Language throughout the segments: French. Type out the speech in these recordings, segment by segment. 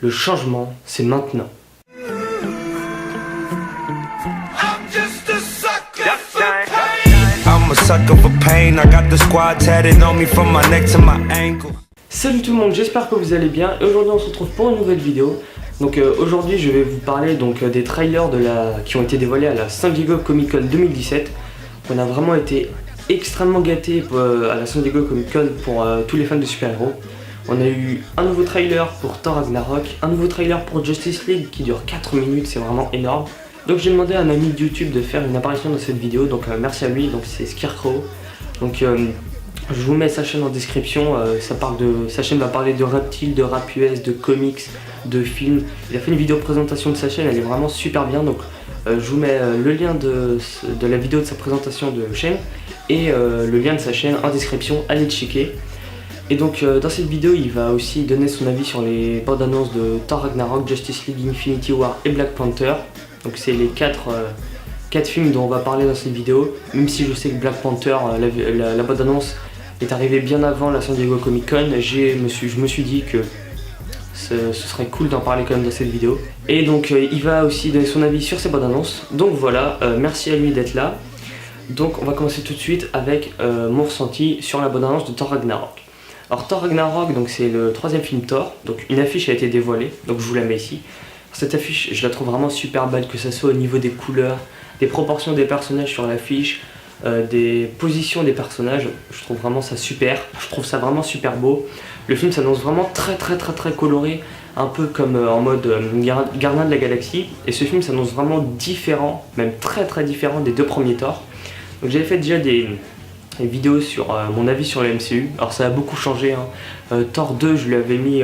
Le changement, c'est maintenant. Salut tout le monde, j'espère que vous allez bien et aujourd'hui on se retrouve pour une nouvelle vidéo. Donc aujourd'hui je vais vous parler des trailers qui ont été dévoilés à la San Diego Comic Con 2017. On a vraiment été extrêmement gâtés à la San Diego Comic Con pour tous les fans de super-héros. On a eu un nouveau trailer pour Thor Ragnarok, un nouveau trailer pour Justice League qui dure 4 minutes, c'est vraiment énorme. Donc j'ai demandé à un ami de YouTube de faire une apparition dans cette vidéo, donc merci à lui, donc c'est Scarecrow. Donc je vous mets sa chaîne en description, sa chaîne va parler de reptiles, de rap US, de comics, de films. Il a fait une vidéo présentation de sa chaîne, elle est vraiment super bien, donc je vous mets le lien de la vidéo de sa présentation de chaîne et le lien de sa chaîne en description, allez le checker. Et donc dans cette vidéo il va aussi donner son avis sur les bandes annonces de Thor Ragnarok, Justice League, Infinity War et Black Panther. Donc c'est les 4 films dont on va parler dans cette vidéo, même si je sais que Black Panther, la bande annonce est arrivée bien avant la San Diego Comic Con, je me suis dit que ce serait cool d'en parler quand même dans cette vidéo. Et donc il va aussi donner son avis sur ces bandes annonces. Donc voilà, merci à lui d'être là. Donc on va commencer tout de suite avec mon ressenti sur la bande annonce de Thor Ragnarok. Alors Thor Ragnarok, c'est le 3e film Thor, donc une affiche a été dévoilée, donc je vous la mets ici. Cette affiche, je la trouve vraiment super belle, que ce soit au niveau des couleurs, des proportions des personnages sur l'affiche, des positions des personnages, je trouve vraiment ça super, je trouve ça vraiment super beau. Le film s'annonce vraiment très coloré, un peu comme en mode Gardien de la Galaxie, et ce film s'annonce vraiment différent, même très différent des 2 premiers Thor. Donc j'avais fait déjà des vidéos sur mon avis sur le MCU, alors ça a beaucoup changé, hein. Thor 2 je lui avais mis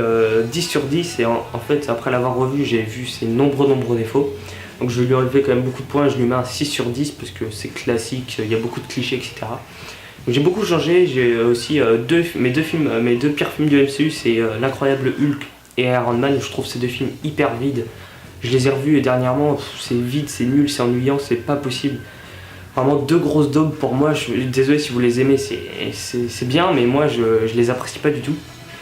10 sur 10 et en fait après l'avoir revu j'ai vu ses nombreux défauts, donc je lui ai relevé quand même beaucoup de points, je lui mets un 6 sur 10 parce que c'est classique, il y a beaucoup de clichés etc. Donc j'ai beaucoup changé, j'ai aussi mes deux pires films du MCU, c'est l'incroyable Hulk et Iron Man. Je trouve ces 2 films hyper vides, je les ai revus et dernièrement c'est vide, c'est nul, c'est ennuyant, c'est pas possible. Vraiment 2 grosses daubes pour moi, désolé si vous les aimez, c'est bien, mais moi je les apprécie pas du tout.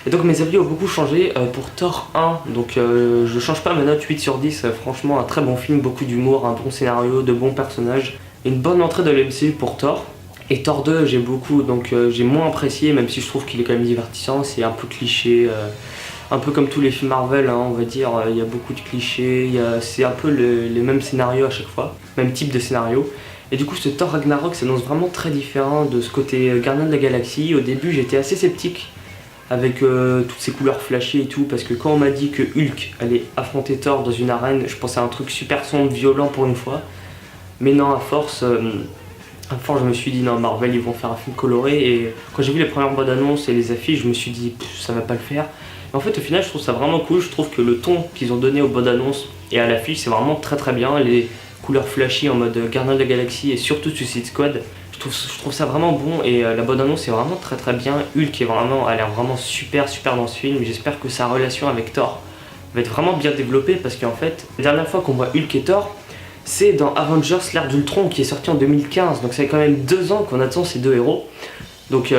Et donc mes avis ont beaucoup changé pour Thor 1, donc je change pas ma note 8 sur 10, franchement un très bon film, beaucoup d'humour, un bon scénario, de bons personnages, une bonne entrée de l'MCU pour Thor. Et Thor 2 j'ai moins apprécié, même si je trouve qu'il est quand même divertissant, c'est un peu cliché, un peu comme tous les films Marvel, hein, on va dire, il y a beaucoup de clichés, c'est un peu les mêmes scénarios à chaque fois, même type de scénario. Et du coup ce Thor Ragnarok s'annonce vraiment très différent de ce côté Gardien de la Galaxie. Au début j'étais assez sceptique avec toutes ces couleurs flashy et tout, parce que quand on m'a dit que Hulk allait affronter Thor dans une arène, je pensais à un truc super sombre, violent pour une fois. Mais non, à force je me suis dit non, Marvel ils vont faire un film coloré, et quand j'ai vu les premières bandes annonces et les affiches je me suis dit ça va pas le faire. Mais en fait au final je trouve ça vraiment cool, je trouve que le ton qu'ils ont donné aux bandes annonces et à l'affiche c'est vraiment très bien. Les couleurs flashy en mode Gardien de la Galaxie et surtout Suicide Squad, je trouve ça vraiment bon, et la bande annonce est vraiment très bien. Hulk a l'air vraiment super dans ce film, j'espère que sa relation avec Thor va être vraiment bien développée, parce qu'en fait la dernière fois qu'on voit Hulk et Thor c'est dans Avengers l'ère d'Ultron qui est sorti en 2015, donc ça fait quand même 2 ans qu'on attend ces 2 héros. Donc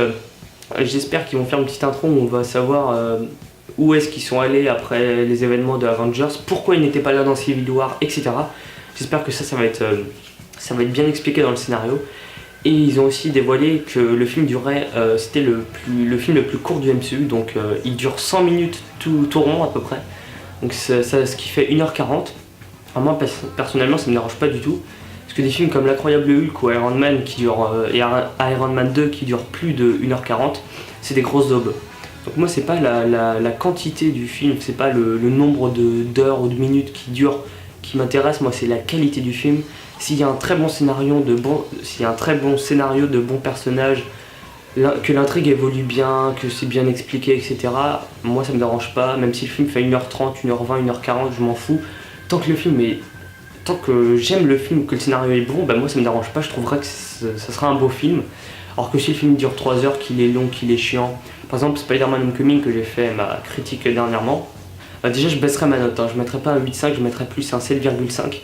j'espère qu'ils vont faire une petite intro où on va savoir où est-ce qu'ils sont allés après les événements de Avengers, pourquoi ils n'étaient pas là dans Civil War, etc. J'espère que ça va être bien expliqué dans le scénario. Et ils ont aussi dévoilé que le film durait, c'était le film le plus court du MCU, donc il dure 100 minutes tout rond à peu près. Donc ce qui fait 1h40. Alors moi personnellement ça me dérange pas du tout, parce que des films comme l'incroyable Hulk ou Iron Man et Iron Man 2 qui durent plus de 1h40, c'est des grosses daubes. Donc moi c'est pas la quantité du film, c'est pas le nombre d'heures ou de minutes qui durent qui m'intéresse, moi c'est la qualité du film. S'il y a un très bon scénario de bons personnages, que l'intrigue évolue bien, que c'est bien expliqué, etc. Moi ça me dérange pas, même si le film fait 1h30, 1h20, 1h40, je m'en fous. Tant que j'aime le film, que le scénario est bon, moi ça me dérange pas, je trouverais que ça sera un beau film. Alors que si le film dure 3 heures, qu'il est long, qu'il est chiant, par exemple Spider-Man Homecoming que j'ai fait ma critique dernièrement, déjà je baisserais ma note, hein. Je mettrais pas un 8,5, je mettrais plus un 7,5.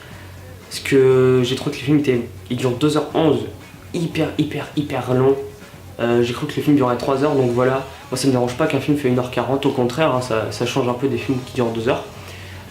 Parce que j'ai trouvé que le film il dure 2h11, hyper long. J'ai cru que le film durait 3 heures, donc voilà. Moi ça me dérange pas qu'un film fait 1h40, au contraire, hein, ça change un peu des films qui durent 2 heures.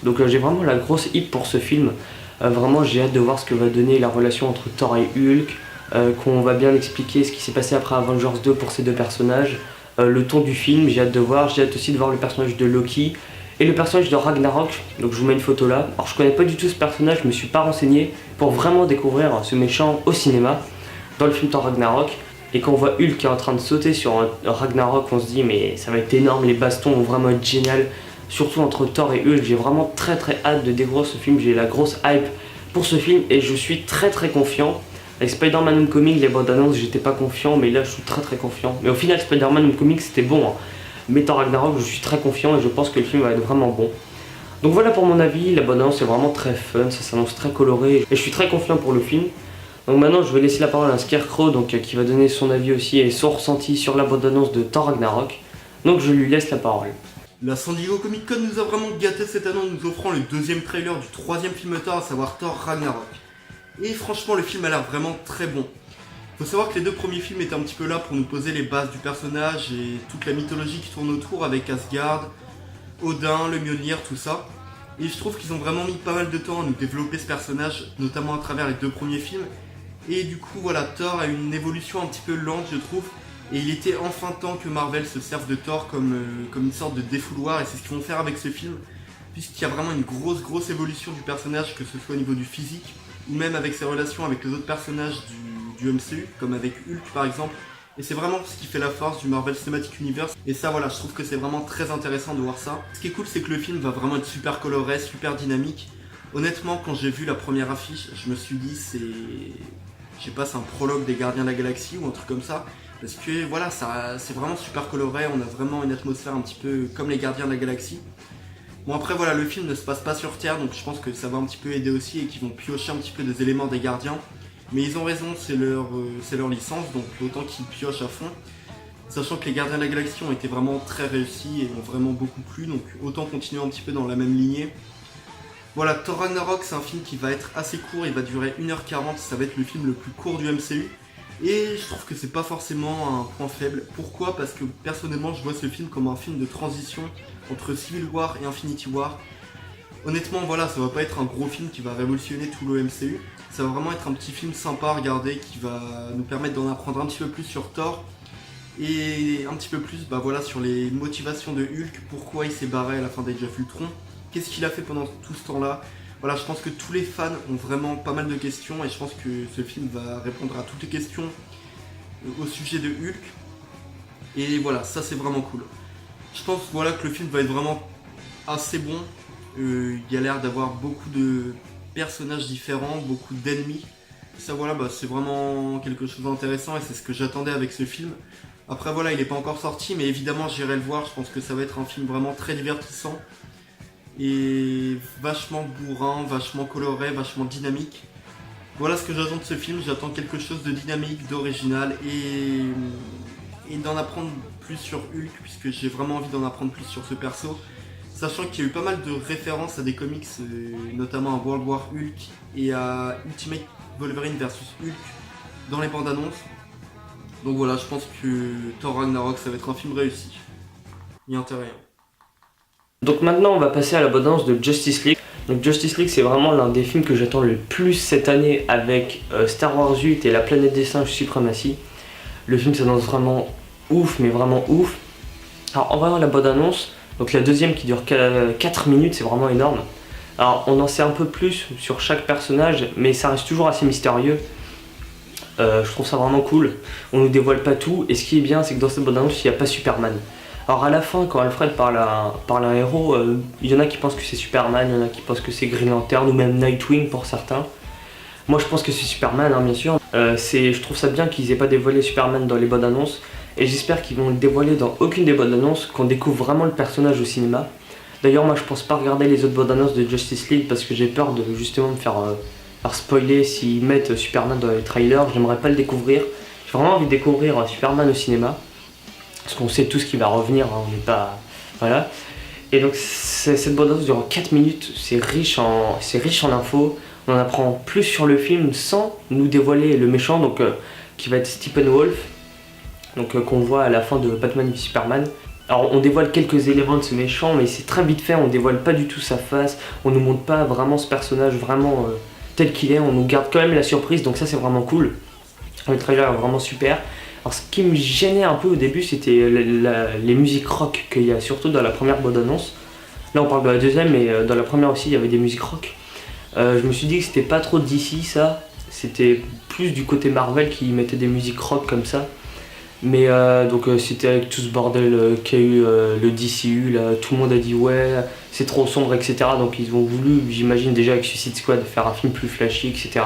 Donc j'ai vraiment la grosse hype pour ce film. Vraiment j'ai hâte de voir ce que va donner la relation entre Thor et Hulk, qu'on va bien expliquer ce qui s'est passé après Avengers 2 pour ces deux personnages, le ton du film, j'ai hâte de voir, j'ai hâte aussi de voir le personnage de Loki et le personnage de Ragnarok. Donc je vous mets une photo là. Alors je connais pas du tout ce personnage, je me suis pas renseigné pour vraiment découvrir ce méchant au cinéma dans le film Thor Ragnarok. Et quand on voit Hulk qui est en train de sauter sur un Ragnarok, on se dit mais ça va être énorme, les bastons vont vraiment être génial. Surtout entre Thor et Hulk, j'ai vraiment très hâte de découvrir ce film, j'ai la grosse hype pour ce film et je suis très confiant. Avec Spider-Man Homecoming, les bandes annonces, j'étais pas confiant, mais là je suis très confiant. Mais au final, Spider-Man Homecoming c'était bon, hein. Mais Thor Ragnarok, je suis très confiant et je pense que le film va être vraiment bon. Donc voilà pour mon avis, la bande annonce est vraiment très fun, ça s'annonce très coloré et je suis très confiant pour le film. Donc maintenant je vais laisser la parole à un Scarecrow qui va donner son avis aussi et son ressenti sur la bande annonce de Thor Ragnarok. Donc je lui laisse la parole. La San Diego Comic Con nous a vraiment gâté cette année en nous offrant le deuxième trailer du troisième film Thor, à savoir Thor Ragnarok. Et franchement le film a l'air vraiment très bon. Faut savoir que les deux premiers films étaient un petit peu là pour nous poser les bases du personnage et toute la mythologie qui tourne autour avec Asgard, Odin, le Mjolnir, tout ça. Et je trouve qu'ils ont vraiment mis pas mal de temps à nous développer ce personnage, notamment à travers les deux premiers films. Et du coup voilà, Thor a une évolution un petit peu lente je trouve. Et il était enfin temps que Marvel se serve de Thor comme une sorte de défouloir, et c'est ce qu'ils vont faire avec ce film, puisqu'il y a vraiment une grosse évolution du personnage, que ce soit au niveau du physique, ou même avec ses relations avec les autres personnages du MCU, comme avec Hulk par exemple. Et c'est vraiment ce qui fait la force du Marvel Cinematic Universe, et ça voilà, je trouve que c'est vraiment très intéressant de voir ça. Ce qui est cool, c'est que le film va vraiment être super coloré, super dynamique. Honnêtement, quand j'ai vu la première affiche, je me suis dit c'est... je sais pas, c'est un prologue des Gardiens de la Galaxie ou un truc comme ça. Parce que voilà, c'est vraiment super coloré, on a vraiment une atmosphère un petit peu comme les Gardiens de la Galaxie. Bon après voilà, le film ne se passe pas sur Terre, donc je pense que ça va un petit peu aider aussi et qu'ils vont piocher un petit peu des éléments des Gardiens. Mais ils ont raison, c'est leur licence, donc autant qu'ils piochent à fond. Sachant que les Gardiens de la Galaxie ont été vraiment très réussis et ont vraiment beaucoup plu, donc autant continuer un petit peu dans la même lignée. Voilà, Thor Ragnarok c'est un film qui va être assez court, il va durer 1h40, ça va être le film le plus court du MCU. Et je trouve que c'est pas forcément un point faible. Pourquoi ? Parce que personnellement je vois ce film comme un film de transition entre Civil War et Infinity War. Honnêtement voilà, ça va pas être un gros film qui va révolutionner tout le MCU. Ça va vraiment être un petit film sympa à regarder qui va nous permettre d'en apprendre un petit peu plus sur Thor. Et un petit peu plus voilà, sur les motivations de Hulk, pourquoi il s'est barré à la fin d'Age of Ultron. Qu'est-ce qu'il a fait pendant tout ce temps-là ? Voilà, je pense que tous les fans ont vraiment pas mal de questions et je pense que ce film va répondre à toutes les questions au sujet de Hulk. Et voilà, ça c'est vraiment cool. Je pense voilà, que le film va être vraiment assez bon. Il y a l'air d'avoir beaucoup de personnages différents, beaucoup d'ennemis. Ça voilà, c'est vraiment quelque chose d'intéressant et c'est ce que j'attendais avec ce film. Après voilà, il n'est pas encore sorti, mais évidemment j'irai le voir. Je pense que ça va être un film vraiment très divertissant. Et vachement bourrin, vachement coloré, vachement dynamique. Voilà ce que j'attends de ce film, j'attends quelque chose de dynamique, d'original et d'en apprendre plus sur Hulk, puisque j'ai vraiment envie d'en apprendre plus sur ce perso. Sachant qu'il y a eu pas mal de références à des comics, notamment à World War Hulk et à Ultimate Wolverine vs Hulk dans les bandes annonces. Donc voilà, je pense que Thor Ragnarok ça va être un film réussi. Il y a intérêt. Donc maintenant on va passer à la bande annonce de Justice League. Donc Justice League c'est vraiment l'un des films que j'attends le plus cette année avec Star Wars 8 et la planète des singes Supremacy. Le film s'annonce vraiment ouf, mais vraiment ouf. Alors en voyant la bande annonce, donc la deuxième qui dure 4 minutes, c'est vraiment énorme. Alors on en sait un peu plus sur chaque personnage, mais ça reste toujours assez mystérieux. Je trouve ça vraiment cool, on nous dévoile pas tout, et ce qui est bien c'est que dans cette bande annonce il n'y a pas Superman. Alors à la fin quand Alfred parle à un héros, il y en a qui pensent que c'est Superman, il y en a qui pensent que c'est Green Lantern ou même Nightwing pour certains. Moi je pense que c'est Superman bien sûr. Je trouve ça bien qu'ils aient pas dévoilé Superman dans les bandes annonces, et j'espère qu'ils vont le dévoiler dans aucune des bandes annonces, qu'on découvre vraiment le personnage au cinéma. D'ailleurs moi je pense pas regarder les autres bandes annonces de Justice League parce que j'ai peur de justement me faire spoiler s'ils mettent Superman dans les trailers, j'aimerais pas le découvrir. J'ai vraiment envie de découvrir Superman au cinéma, parce qu'on sait tout ce qui va revenir, on n'est pas... Voilà. Et donc cette bande annonce dure 4 minutes, c'est riche en infos, on en apprend plus sur le film sans nous dévoiler le méchant, donc qui va être Steppenwolf, donc qu'on voit à la fin de Batman v Superman. Alors on dévoile quelques éléments de ce méchant, mais c'est très vite fait, on dévoile pas du tout sa face, on nous montre pas vraiment ce personnage vraiment tel qu'il est, on nous garde quand même la surprise, donc ça c'est vraiment cool. Le trailer est vraiment super. Alors ce qui me gênait un peu au début, c'était les musiques rock qu'il y a surtout dans la première bande-annonce. Là on parle de la deuxième, mais dans la première aussi il y avait des musiques rock. Je me suis dit que c'était pas trop d'ici ça, c'était plus du côté Marvel qui mettait des musiques rock comme ça. Mais donc c'était avec tout ce bordel qu'il y a eu le DCU, là, tout le monde a dit ouais c'est trop sombre, etc. Donc ils ont voulu, j'imagine déjà avec Suicide Squad, faire un film plus flashy, etc.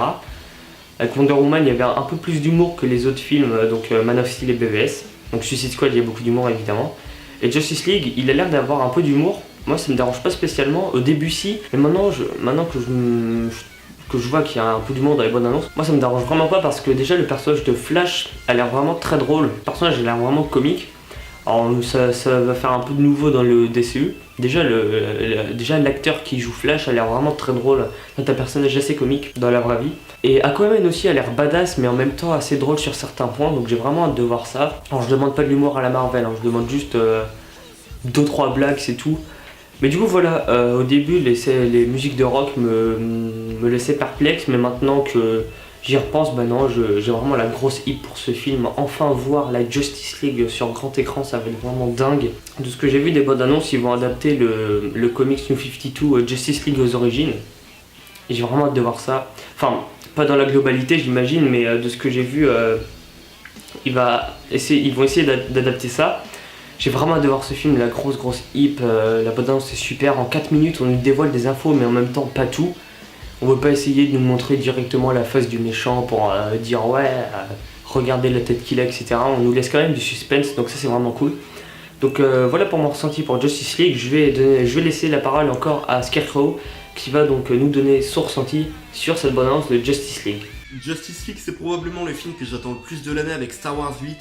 Avec Wonder Woman il y avait un peu plus d'humour que les autres films, donc Man of Steel et BVS. Donc Suicide Squad il y a beaucoup d'humour évidemment. Et Justice League il a l'air d'avoir un peu d'humour, moi ça me dérange pas spécialement, au début si, mais maintenant que je vois qu'il y a un peu d'humour dans les bonnes annonces, moi ça me dérange vraiment pas parce que déjà le personnage de Flash a l'air vraiment très drôle, le personnage a l'air vraiment comique. Alors ça va faire un peu de nouveau dans le DCU. Déjà l'acteur qui joue Flash a l'air vraiment très drôle, c'est un personnage assez comique dans la vraie vie. Et Aquaman aussi a l'air badass mais en même temps assez drôle sur certains points, donc j'ai vraiment hâte de voir ça. Alors je demande pas de l'humour à la Marvel, je demande juste 2-3 blagues c'est tout. Mais du coup voilà, au début les musiques de rock me laissaient perplexe, mais maintenant que j'y repense, bah non, j'ai vraiment la grosse hype pour ce film. Enfin voir la Justice League sur grand écran, ça va être vraiment dingue. De ce que j'ai vu des bandes annonces, ils vont adapter le comics New 52 Justice League aux origines. Et j'ai vraiment hâte de voir ça. Enfin, pas dans la globalité j'imagine, mais de ce que j'ai vu, ils vont essayer d'adapter ça. J'ai vraiment hâte de voir ce film, la grosse hype, la bande-annonce c'est super, en 4 minutes on nous dévoile des infos mais en même temps pas tout. On veut pas essayer de nous montrer directement la face du méchant pour dire ouais, regardez la tête qu'il a, etc. On nous laisse quand même du suspense, donc ça c'est vraiment cool. Donc voilà pour mon ressenti pour Justice League, je vais laisser la parole encore à Scarecrow qui va donc nous donner son ressenti sur cette bande-annonce de Justice League. Justice League c'est probablement le film que j'attends le plus de l'année avec Star Wars 8.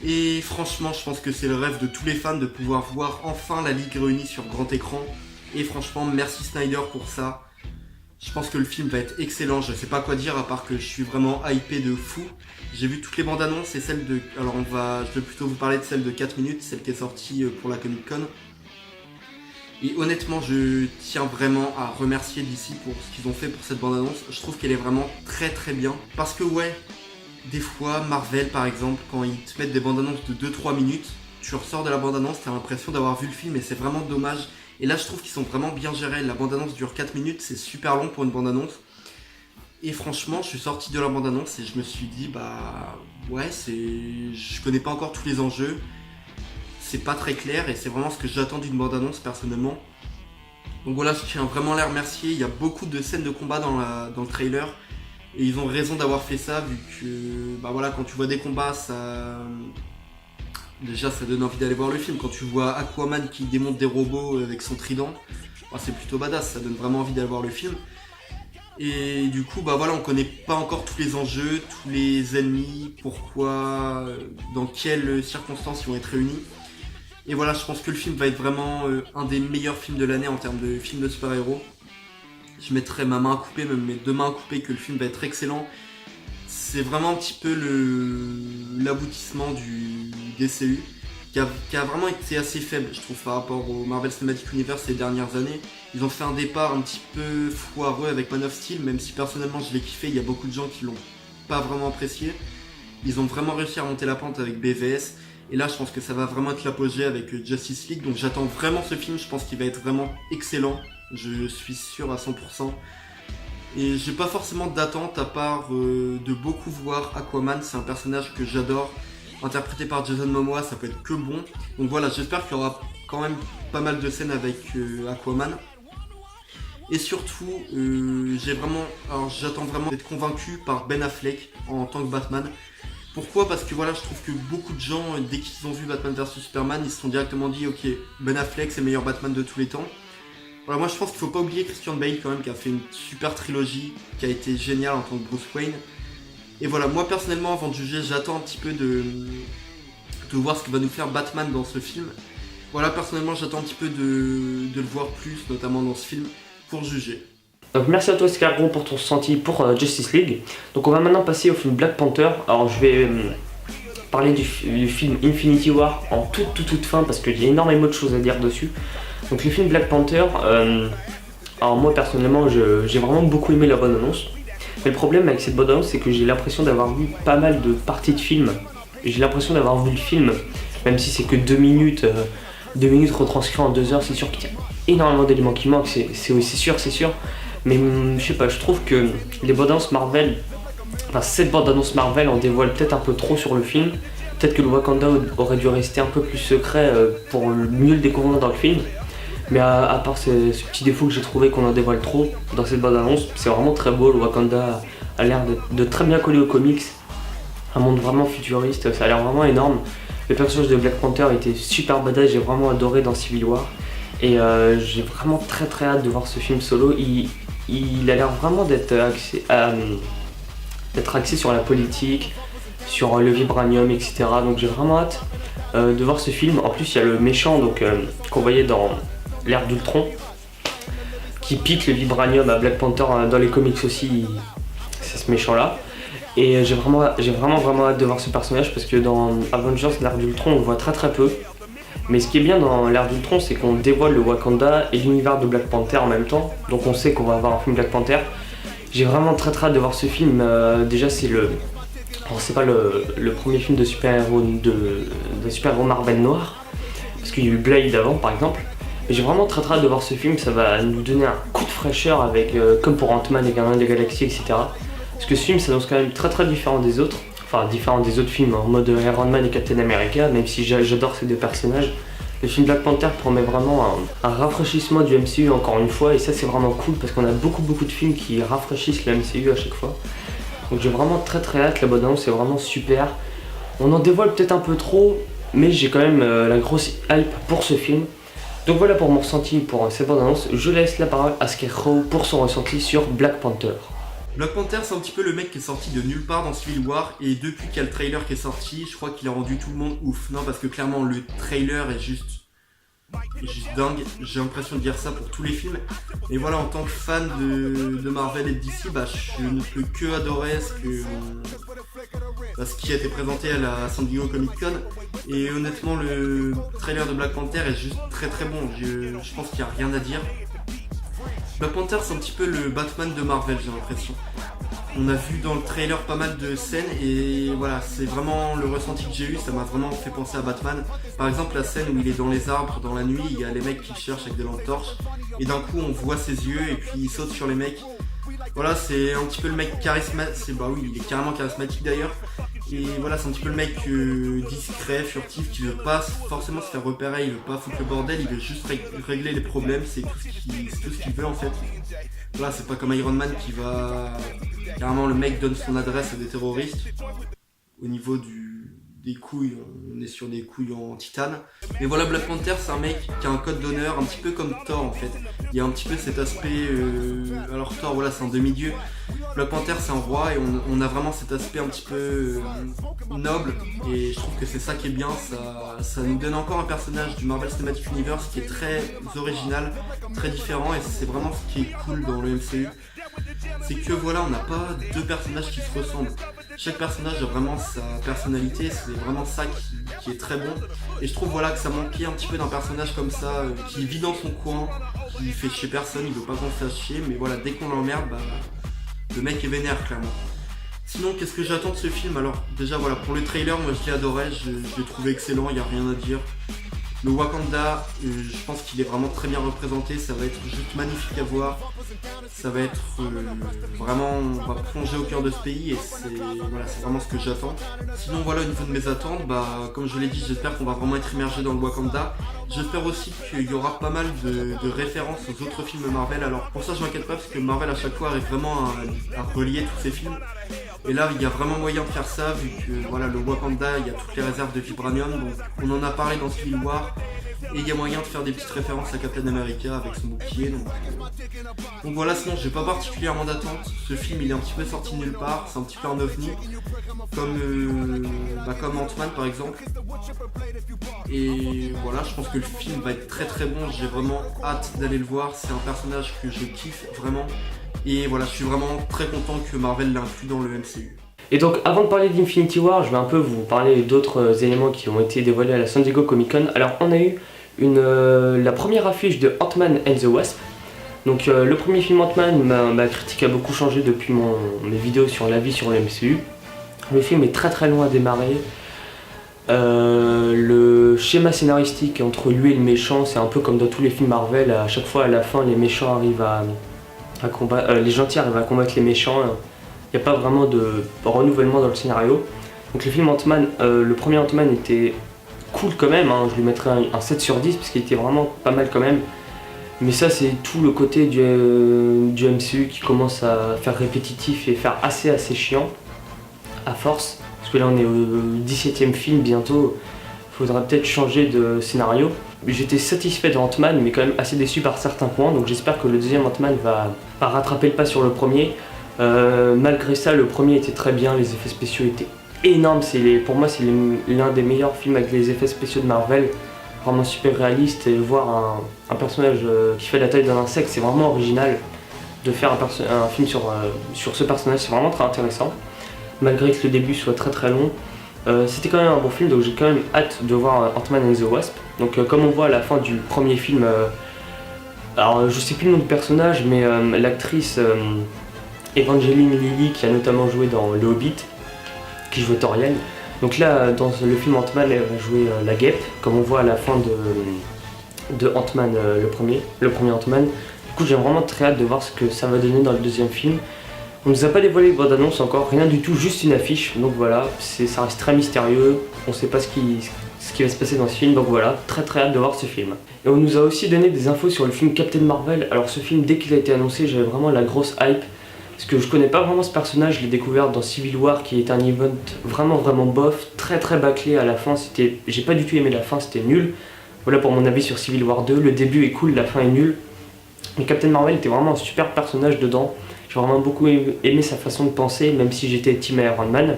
Et franchement, je pense que c'est le rêve de tous les fans de pouvoir voir enfin la Ligue réunie sur grand écran. Et franchement, merci Snyder pour ça. Je pense que le film va être excellent, je sais pas quoi dire à part que je suis vraiment hypé de fou. J'ai vu toutes les bandes annonces et celle de... Alors je vais plutôt vous parler de celle de 4 minutes, celle qui est sortie pour la Comic Con. Et honnêtement, je tiens vraiment à remercier DC pour ce qu'ils ont fait pour cette bande annonce. Je trouve qu'elle est vraiment très bien. Parce que ouais... Des fois, Marvel par exemple, quand ils te mettent des bandes annonces de 2-3 minutes, tu ressors de la bande annonce, t'as l'impression d'avoir vu le film et c'est vraiment dommage. Et là je trouve qu'ils sont vraiment bien gérés, la bande annonce dure 4 minutes, c'est super long pour une bande annonce. Et franchement, je suis sorti de la bande annonce et je me suis dit bah ouais, je connais pas encore tous les enjeux, c'est pas très clair et c'est vraiment ce que j'attends d'une bande annonce personnellement. Donc voilà, je tiens vraiment à les remercier, il y a beaucoup de scènes de combat dans le trailer. Et ils ont raison d'avoir fait ça vu que bah voilà, quand tu vois des combats, déjà ça donne envie d'aller voir le film. Quand tu vois Aquaman qui démonte des robots avec son trident, bah, c'est plutôt badass, ça donne vraiment envie d'aller voir le film. Et du coup bah voilà, on connaît pas encore tous les enjeux, tous les ennemis, pourquoi, dans quelles circonstances ils vont être réunis. Et voilà, je pense que le film va être vraiment un des meilleurs films de l'année en termes de films de super-héros. Je mettrai ma main à couper, même mes 2 mains à couper, que le film va être excellent. C'est vraiment un petit peu l'aboutissement du DCU, qui a vraiment été assez faible, je trouve, par rapport au Marvel Cinematic Universe ces dernières années. Ils ont fait un départ un petit peu foireux avec Man of Steel, même si personnellement je l'ai kiffé, il y a beaucoup de gens qui l'ont pas vraiment apprécié. Ils ont vraiment réussi à monter la pente avec BVS, et là je pense que ça va vraiment être l'apogée avec Justice League, donc j'attends vraiment ce film, je pense qu'il va être vraiment excellent. Je suis sûr à 100%. Et j'ai pas forcément d'attente à part de beaucoup voir Aquaman, c'est un personnage que j'adore. Interprété par Jason Momoa, ça peut être que bon. Donc voilà, j'espère qu'il y aura quand même pas mal de scènes avec Aquaman. Et surtout, j'attends vraiment d'être convaincu par Ben Affleck en tant que Batman. Pourquoi ? Parce que voilà, je trouve que beaucoup de gens, dès qu'ils ont vu Batman vs Superman, ils se sont directement dit ok, Ben Affleck c'est le meilleur Batman de tous les temps. Voilà, moi je pense qu'il faut pas oublier Christian Bale quand même qui a fait une super trilogie, qui a été géniale en tant que Bruce Wayne. Et voilà, moi personnellement avant de juger, j'attends un petit peu de voir ce que va nous faire Batman dans ce film. Voilà, personnellement j'attends un petit peu de le voir plus, notamment dans ce film, pour juger. Donc merci à toi Scargron pour ton ressenti pour Justice League. Donc on va maintenant passer au film Black Panther. Alors je vais parler du film Infinity War en toute fin parce qu'il y a énormément de choses à dire dessus. Donc le film Black Panther, alors moi personnellement j'ai vraiment beaucoup aimé la bande-annonce. Mais le problème avec cette bande-annonce, c'est que j'ai l'impression d'avoir vu pas mal de parties de film. J'ai l'impression d'avoir vu le film, même si c'est que 2 minutes, 2 minutes retranscrites en 2 heures, c'est sûr qu'il y a énormément d'éléments qui manquent, c'est sûr. Mais je sais pas, je trouve que les bandes-annonces Marvel, enfin cette bande-annonce Marvel en dévoile peut-être un peu trop sur le film. Peut-être que le Wakanda aurait dû rester un peu plus secret pour mieux le découvrir dans le film. Mais à part ce petit défaut que j'ai trouvé qu'on en dévoile trop dans cette bande-annonce, c'est vraiment très beau. Le Wakanda a l'air de très bien coller aux comics. Un monde vraiment futuriste, ça a l'air vraiment énorme. Le personnage de Black Panther était super badass, j'ai vraiment adoré dans Civil War. Et j'ai vraiment très hâte de voir ce film solo. Il a l'air vraiment d'être axé sur la politique, sur le vibranium, etc. Donc j'ai vraiment hâte de voir ce film. En plus il y a le méchant qu'on voyait dans l'ère d'Ultron qui pique le vibranium à Black Panther dans les comics aussi, c'est ce méchant là. Et j'ai vraiment hâte de voir ce personnage parce que dans Avengers, l'ère d'Ultron, on le voit très peu. Mais ce qui est bien dans l'ère d'Ultron, c'est qu'on dévoile le Wakanda et l'univers de Black Panther en même temps. Donc on sait qu'on va avoir un film Black Panther. J'ai vraiment très hâte de voir ce film. Déjà c'est pas le premier film de super-héros Marvel noir, parce qu'il y a eu Blade avant par exemple. Mais j'ai vraiment très hâte de voir ce film, ça va nous donner un coup de fraîcheur avec, comme pour Ant-Man et Gardiens des Galaxies, etc. Parce que ce film s'annonce quand même très différent des autres. Enfin, différent des autres films en mode Iron Man et Captain America, même si j'adore ces deux personnages. Le film Black Panther promet vraiment un rafraîchissement du MCU encore une fois, et ça c'est vraiment cool parce qu'on a beaucoup de films qui rafraîchissent le MCU à chaque fois. Donc j'ai vraiment très hâte, la bande-annonce c'est vraiment super. On en dévoile peut-être un peu trop, mais j'ai quand même la grosse hype pour ce film. Donc voilà pour mon ressenti pour cette bande-annonce. Je laisse la parole à Scarecrow pour son ressenti sur Black Panther. Black Panther, c'est un petit peu le mec qui est sorti de nulle part dans Civil War, et depuis qu'il y a le trailer qui est sorti, je crois qu'il a rendu tout le monde ouf. Non, parce que clairement le trailer est juste dingue. J'ai l'impression de dire ça pour tous les films. Et voilà, en tant que fan de Marvel et de DC, je ne peux que adorer ce qui a été présenté à la San Diego Comic Con. Et honnêtement, le trailer de Black Panther est juste très bon. Je pense qu'il n'y a rien à dire. Black Panther, c'est un petit peu le Batman de Marvel, j'ai l'impression. On a vu dans le trailer pas mal de scènes et voilà, c'est vraiment le ressenti que j'ai eu, ça m'a vraiment fait penser à Batman. Par exemple, la scène où il est dans les arbres dans la nuit, il y a les mecs qui le cherchent avec des lampes torches et d'un coup on voit ses yeux et puis il saute sur les mecs. Voilà, c'est un petit peu le mec charismatique, oui, il est carrément charismatique d'ailleurs. Et voilà, c'est un petit peu le mec discret, furtif, qui veut pas forcément se faire repérer, il veut pas foutre le bordel, il veut juste régler les problèmes, c'est tout ce qu'il veut en fait. Voilà, c'est pas comme Iron Man qui va... Carrément le mec donne son adresse à des terroristes. Au niveau des couilles, on est sur des couilles en titane. Mais voilà, Black Panther, c'est un mec qui a un code d'honneur, un petit peu comme Thor en fait. Il y a un petit peu cet aspect... Alors Thor, voilà, c'est un demi-dieu. Black Panther, c'est un roi et on a vraiment cet aspect un petit peu noble. Et je trouve que c'est ça qui est bien, ça nous donne encore un personnage du Marvel Cinematic Universe qui est très original, très différent. Et c'est vraiment ce qui est cool dans le MCU. C'est que voilà, on n'a pas deux personnages qui se ressemblent. Chaque personnage a vraiment sa personnalité, c'est vraiment ça qui est très bon. Et je trouve voilà que ça manquait un petit peu d'un personnage comme ça, qui vit dans son coin, qui fait chier personne, il veut pas qu'on se fasse chier, mais voilà, dès qu'on l'emmerde, le mec est vénère clairement. Sinon, qu'est-ce que j'attends de ce film? Alors déjà voilà, pour le trailer, moi je l'ai adoré, je l'ai trouvé excellent, il n'y a rien à dire. Le Wakanda, je pense qu'il est vraiment très bien représenté, ça va être juste magnifique à voir. Ça va être vraiment, on va plonger au cœur de ce pays et c'est vraiment ce que j'attends. Sinon voilà, au niveau de mes attentes, comme je l'ai dit, j'espère qu'on va vraiment être immergé dans le Wakanda. J'espère aussi qu'il y aura pas mal de références aux autres films Marvel. Alors pour ça je m'inquiète pas parce que Marvel à chaque fois arrive vraiment à relier tous ces films. Et là il y a vraiment moyen de faire ça vu que voilà, le Wakanda, il y a toutes les réserves de vibranium, donc on en a parlé dans Civil War. Et il y a moyen de faire des petites références à Captain America avec son bouclier. Donc voilà, sinon j'ai pas particulièrement d'attente. Ce film il est un petit peu sorti de nulle part, c'est un petit peu un ovni. Comme Ant-Man par exemple. Et voilà, je pense que le film va être très bon. J'ai vraiment hâte d'aller le voir. C'est un personnage que je kiffe vraiment. Et voilà, je suis vraiment très content que Marvel l'inclue dans le MCU. Et donc avant de parler d'Infinity War, je vais un peu vous parler d'autres éléments qui ont été dévoilés à la San Diego Comic Con. Alors on a eu la première affiche de Ant-Man and the Wasp. Donc le premier film Ant-Man, ma critique a beaucoup changé depuis mes vidéos sur l'avis sur le MCU. Le film est très long à démarrer. Le schéma scénaristique entre lui et le méchant, c'est un peu comme dans tous les films Marvel. À chaque fois à la fin, les méchants arrivent à combattre, les gentils arrivent à combattre les méchants. Il n'y a pas vraiment de renouvellement dans le scénario. Donc le film Ant-Man, le premier Ant-Man était cool quand même, hein. Je lui mettrais un 7 sur 10 parce qu'il était vraiment pas mal quand même. Mais ça c'est tout le côté du MCU qui commence à faire répétitif et faire assez chiant à force. Parce que là on est au 17e film bientôt, il faudra peut-être changer de scénario. J'étais satisfait de Ant-Man mais quand même assez déçu par certains points, donc j'espère que le deuxième Ant-Man va rattraper le pas sur le premier. Malgré ça, le premier était très bien, les effets spéciaux étaient énormes, pour moi c'est l'un des meilleurs films avec les effets spéciaux de Marvel, vraiment super réaliste, et voir un personnage qui fait la taille d'un insecte, c'est vraiment original. De faire un film sur ce personnage, c'est vraiment très intéressant, malgré que le début soit très long. C'était quand même un bon film, donc j'ai quand même hâte de voir Ant-Man and the Wasp. Donc comme on voit à la fin du premier film, alors je sais plus le nom du personnage, mais l'actrice Evangeline Lilly qui a notamment joué dans Le Hobbit, qui jouait Toriel. Donc là, dans le film Ant-Man, elle va jouer la guêpe, comme on voit à la fin de Ant-Man, le premier Ant-Man. Du coup, j'ai vraiment très hâte de voir ce que ça va donner dans le deuxième film. On nous a pas dévoilé de bande-annonce encore, rien du tout, juste une affiche. Donc voilà, ça reste très mystérieux, on sait pas ce qui va se passer dans ce film, donc voilà, très hâte de voir ce film. Et on nous a aussi donné des infos sur le film Captain Marvel. Alors ce film, dès qu'il a été annoncé, j'avais vraiment la grosse hype. Parce que je connais pas vraiment ce personnage, je l'ai découvert dans Civil War qui est un event vraiment bof, très bâclé à la fin, j'ai pas du tout aimé la fin, c'était nul. Voilà pour mon avis sur Civil War 2, le début est cool, la fin est nulle. Mais Captain Marvel était vraiment un super personnage dedans, j'ai vraiment beaucoup aimé sa façon de penser, même si j'étais team Iron Man.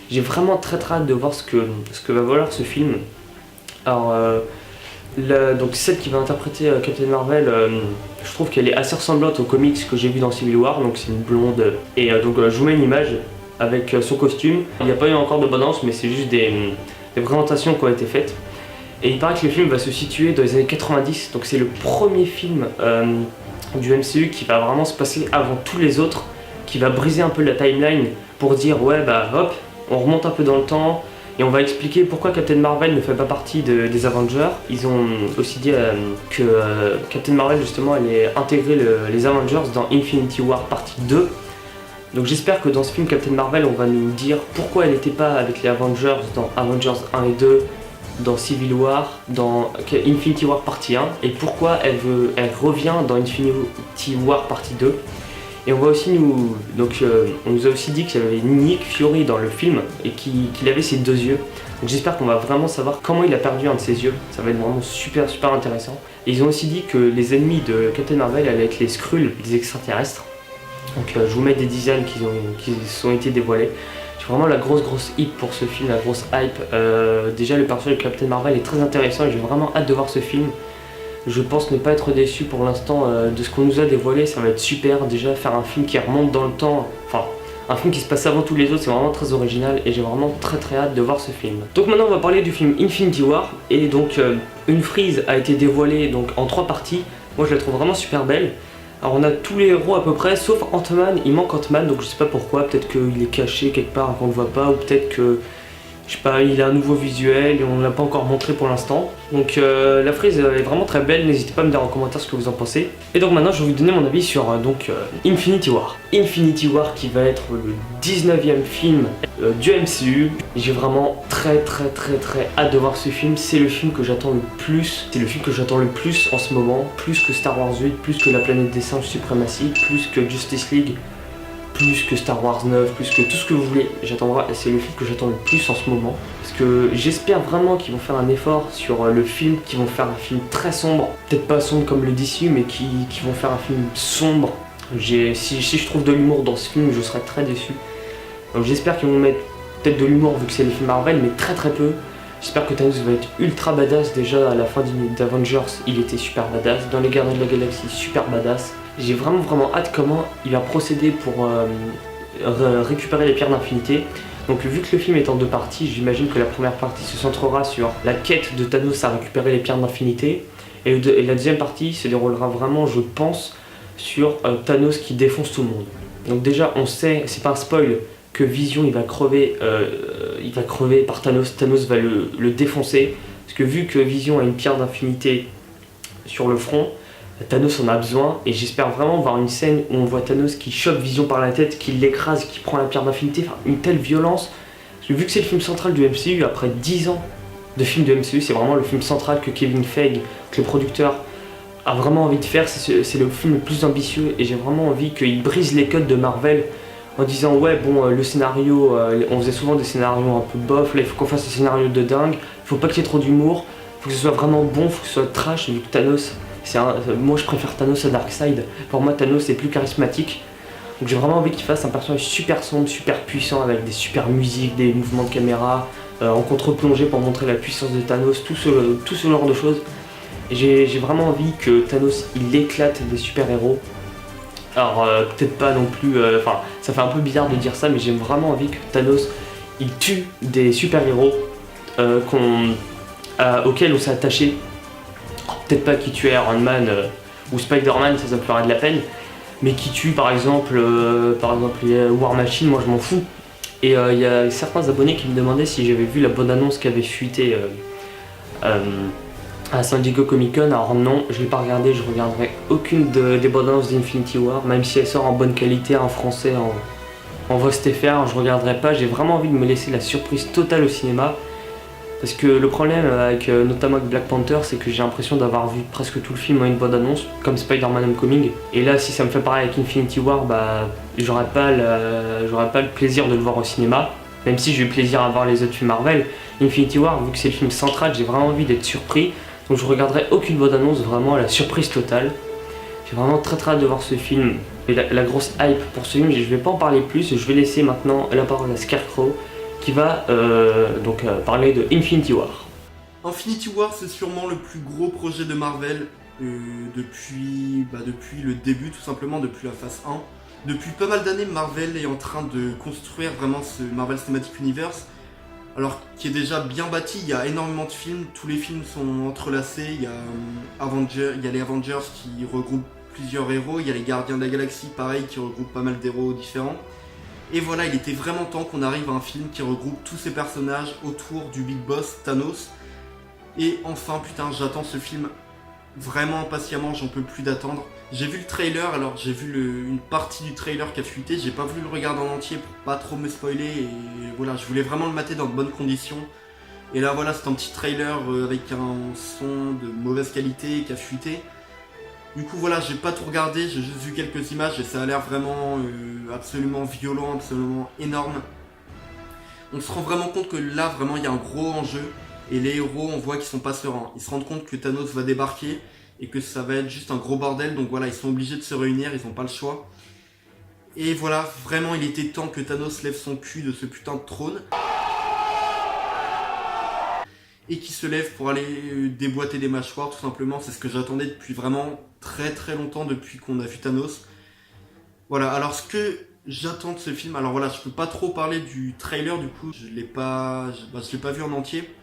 J'ai vraiment très hâte de voir ce que va valoir ce film. Alors donc celle qui va interpréter Captain Marvel, je trouve qu'elle est assez ressemblante aux comics que j'ai vu dans Civil War, donc c'est une blonde. Et donc je vous mets une image avec son costume. Il n'y a pas eu encore de bande-annonce, mais c'est juste des présentations qui ont été faites. Et il paraît que le film va se situer dans les années 90, donc c'est le premier film du MCU qui va vraiment se passer avant tous les autres, qui va briser un peu la timeline pour dire ouais bah hop, on remonte un peu dans le temps. Et on va expliquer pourquoi Captain Marvel ne fait pas partie des Avengers. Ils ont aussi dit que Captain Marvel justement allait intégrer les Avengers dans Infinity War partie 2. Donc j'espère que dans ce film Captain Marvel on va nous dire pourquoi elle n'était pas avec les Avengers dans Avengers 1 et 2, dans Civil War, dans Infinity War partie 1, et pourquoi elle revient dans Infinity War partie 2. Et on va aussi on nous a aussi dit qu'il y avait Nick Fury dans le film et qu'il avait ses deux yeux. Donc j'espère qu'on va vraiment savoir comment il a perdu un de ses yeux. Ça va être vraiment super intéressant. Et ils ont aussi dit que les ennemis de Captain Marvel allaient être les Skrulls, des extraterrestres. Donc je vous mets des designs qui ont été dévoilés. J'ai vraiment la grosse hype pour ce film, la grosse hype. Déjà le personnage de Captain Marvel est très intéressant et j'ai vraiment hâte de voir ce film. Je pense ne pas être déçu pour l'instant de ce qu'on nous a dévoilé, ça va être super. Déjà faire un film qui remonte dans le temps, enfin un film qui se passe avant tous les autres, c'est vraiment très original et j'ai vraiment très hâte de voir ce film. Donc maintenant on va parler du film Infinity War, et donc une frise a été dévoilée donc en 3 parties. Moi je la trouve vraiment super belle. Alors on a tous les héros à peu près, sauf Ant-Man, il manque Ant-Man, donc je sais pas pourquoi, peut-être qu'il est caché quelque part qu'on ne voit pas, ou peut-être que je sais pas, il a un nouveau visuel et on ne l'a pas encore montré pour l'instant. Donc la frise est vraiment très belle, n'hésitez pas à me dire en commentaire ce que vous en pensez. Et donc maintenant je vais vous donner mon avis sur Infinity War. Infinity War qui va être le 19e film du MCU. J'ai vraiment très hâte de voir ce film, c'est le film que j'attends le plus. C'est le film que j'attends le plus en ce moment, plus que Star Wars 8, plus que La Planète des Singes Suprématie, plus que Justice League, plus que Star Wars 9, plus que tout ce que vous voulez. C'est le film que j'attends le plus en ce moment. Parce que j'espère vraiment qu'ils vont faire un effort sur le film, qu'ils vont faire un film très sombre. Peut-être pas sombre comme le DC, mais qui vont faire un film sombre. Si je trouve de l'humour dans ce film, je serais très déçu. Donc j'espère qu'ils vont mettre peut-être de l'humour vu que c'est les films Marvel, mais très peu. J'espère que Thanos va être ultra badass. Déjà à la fin d'Avengers, il était super badass. Dans les Gardiens de la Galaxie, super badass. J'ai vraiment hâte comment il va procéder pour récupérer les pierres d'infinité. Donc vu que le film est en 2 parties, j'imagine que la première partie se centrera sur la quête de Thanos à récupérer les pierres d'infinité. Et la deuxième partie se déroulera vraiment, je pense, sur Thanos qui défonce tout le monde. Donc déjà, on sait, c'est pas un spoil, que Vision il va crever par Thanos. Thanos va le défoncer. Parce que vu que Vision a une pierre d'infinité sur le front, Thanos en a besoin. Et j'espère vraiment voir une scène où on voit Thanos qui chope Vision par la tête, qui l'écrase, qui prend la pierre d'infinité. Enfin, une telle violence. Parce que vu que c'est le film central du MCU, après 10 ans de films de MCU, c'est vraiment le film central que Kevin Feige, que le producteur, a vraiment envie de faire. C'est le film le plus ambitieux et j'ai vraiment envie qu'il brise les codes de Marvel en disant ouais bon le scénario, on faisait souvent des scénarios un peu bof, là il faut qu'on fasse des scénarios de dingue, il faut pas qu'il y ait trop d'humour, il faut que ce soit vraiment bon, il faut que ce soit trash, vu que Thanos, moi je préfère Thanos à Darkseid, pour moi Thanos est plus charismatique, donc j'ai vraiment envie qu'il fasse un personnage super sombre, super puissant, avec des super musiques, des mouvements de caméra, en contre-plongée pour montrer la puissance de Thanos, tout ce genre de choses. Et j'ai vraiment envie que Thanos il éclate des super-héros. Alors peut-être pas non plus, enfin ça fait un peu bizarre de dire ça, mais j'ai vraiment envie que Thanos il tue des super-héros auxquels on s'est attaché. Peut-être pas qui tue Iron Man ou Spider-Man, ça me ferait de la peine, mais qui tue par exemple War Machine, moi je m'en fous. Et il y a certains abonnés qui me demandaient si j'avais vu la bonne annonce qui avait fuité à San Diego Comic Con. Alors non, je l'ai pas regardé, je regarderai aucune des bandes annonces d'Infinity War, même si elle sort en bonne qualité, en français, en voix STFR, je regarderai pas. J'ai vraiment envie de me laisser la surprise totale au cinéma. Parce que le problème avec notamment avec Black Panther, c'est que j'ai l'impression d'avoir vu presque tout le film en une bande annonce, comme Spider-Man Homecoming. Et là, si ça me fait pareil avec Infinity War, bah j'aurais pas le plaisir de le voir au cinéma. Même si j'ai eu plaisir à voir les autres films Marvel, Infinity War, vu que c'est le film central, j'ai vraiment envie d'être surpris. Donc je regarderai aucune bande annonce, vraiment à la surprise totale. J'ai vraiment très hâte de voir ce film. Et la grosse hype pour ce film, je vais pas en parler plus, je vais laisser maintenant la parole à Scarecrow qui va parler de Infinity War. Infinity War, c'est sûrement le plus gros projet de Marvel depuis le début, tout simplement depuis la phase 1. Depuis pas mal d'années, Marvel est en train de construire vraiment ce Marvel Cinematic Universe. Alors, qui est déjà bien bâti, il y a énormément de films, tous les films sont entrelacés, il y a les Avengers qui regroupent plusieurs héros, il y a les Gardiens de la Galaxie, pareil, qui regroupent pas mal d'héros différents. Et voilà, il était vraiment temps qu'on arrive à un film qui regroupe tous ces personnages autour du Big Boss, Thanos. Et enfin, putain, j'attends ce film vraiment impatiemment, j'en peux plus d'attendre. J'ai vu le trailer, alors j'ai vu une partie du trailer qui a fuité, j'ai pas voulu le regarder en entier pour pas trop me spoiler, et voilà, je voulais vraiment le mater dans de bonnes conditions. Et là voilà, c'est un petit trailer avec un son de mauvaise qualité qui a fuité. Du coup voilà, j'ai pas tout regardé, j'ai juste vu quelques images et ça a l'air vraiment absolument violent, absolument énorme. On se rend vraiment compte que là vraiment il y a un gros enjeu. Et les héros, on voit qu'ils sont pas sereins. Ils se rendent compte que Thanos va débarquer et que ça va être juste un gros bordel. Donc voilà, ils sont obligés de se réunir, ils n'ont pas le choix. Et voilà, vraiment, il était temps que Thanos lève son cul de ce putain de trône. Et qu'il se lève pour aller déboîter des mâchoires, tout simplement. C'est ce que j'attendais depuis vraiment très très longtemps, depuis qu'on a vu Thanos. Voilà, alors ce que j'attends de ce film... Alors voilà, je peux pas trop parler du trailer, du coup, je l'ai pas vu en entier.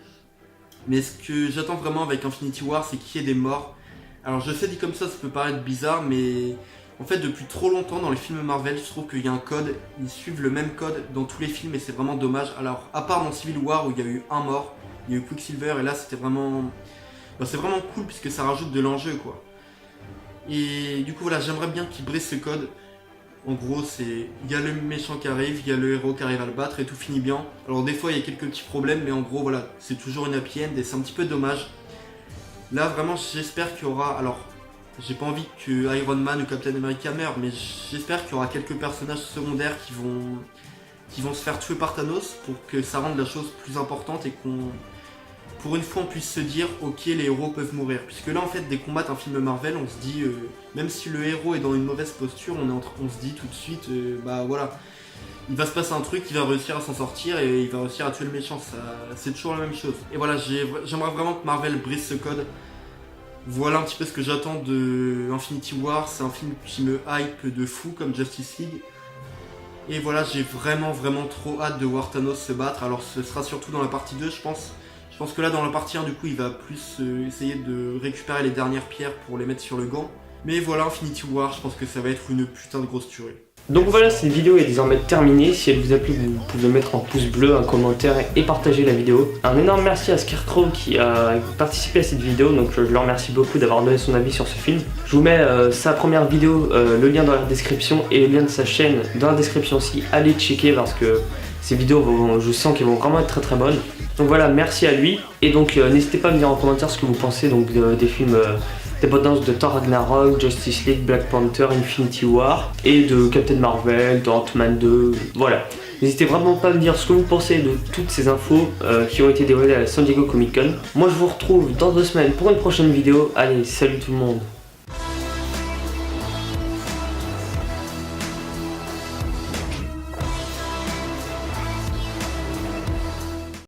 Mais ce que j'attends vraiment avec Infinity War, c'est qu'il y ait des morts. Alors je sais, dit comme ça peut paraître bizarre, mais en fait depuis trop longtemps dans les films Marvel, je trouve qu'il y a un code, ils suivent le même code dans tous les films et c'est vraiment dommage. Alors à part dans Civil War où il y a eu un mort, il y a eu Quicksilver et là c'était vraiment... c'est vraiment cool puisque ça rajoute de l'enjeu quoi. Et du coup voilà, j'aimerais bien qu'ils brisent ce code. En gros, il y a le méchant qui arrive, il y a le héros qui arrive à le battre et tout finit bien. Alors des fois, il y a quelques petits problèmes, mais en gros, voilà, c'est toujours une happy end et c'est un petit peu dommage. Là, vraiment, j'espère qu'il y aura... Alors, j'ai pas envie que Iron Man ou Captain America meurent, mais j'espère qu'il y aura quelques personnages secondaires qui vont se faire tuer par Thanos pour que ça rende la chose plus importante et qu'on... Pour une fois, on puisse se dire, ok, les héros peuvent mourir. Puisque là, en fait, dès qu'on combat un film Marvel, on se dit, même si le héros est dans une mauvaise posture, on se dit tout de suite, bah voilà, il va se passer un truc, il va réussir à s'en sortir et il va réussir à tuer le méchant. C'est toujours la même chose. Et voilà, j'aimerais vraiment que Marvel brise ce code. Voilà un petit peu ce que j'attends de Infinity War. C'est un film qui me hype de fou, comme Justice League. Et voilà, j'ai vraiment trop hâte de voir Thanos se battre. Alors ce sera surtout dans la partie 2 je pense. Je pense que là dans la partie 1 du coup il va plus essayer de récupérer les dernières pierres pour les mettre sur le gant. Mais voilà, Infinity War, je pense que ça va être une putain de grosse tuerie. Donc voilà, cette vidéo est désormais terminée. Si elle vous a plu, vous pouvez mettre un pouce bleu, un commentaire et partager la vidéo. Un énorme merci à Scarecrow qui a participé à cette vidéo, donc je le remercie beaucoup d'avoir donné son avis sur ce film. Je vous mets sa première vidéo, le lien dans la description et le lien de sa chaîne dans la description aussi. Allez checker parce que ces vidéos, je sens qu'elles vont vraiment être très bonnes. Donc voilà, merci à lui. Et donc n'hésitez pas à me dire en commentaire ce que vous pensez donc, des films... des bandes annonces de Thor Ragnarok, Justice League, Black Panther, Infinity War et de Captain Marvel, de Ant-Man 2, voilà. N'hésitez vraiment pas à me dire ce que vous pensez de toutes ces infos qui ont été dévoilées à la San Diego Comic Con. Moi je vous retrouve dans 2 semaines pour une prochaine vidéo. Allez, salut tout le monde!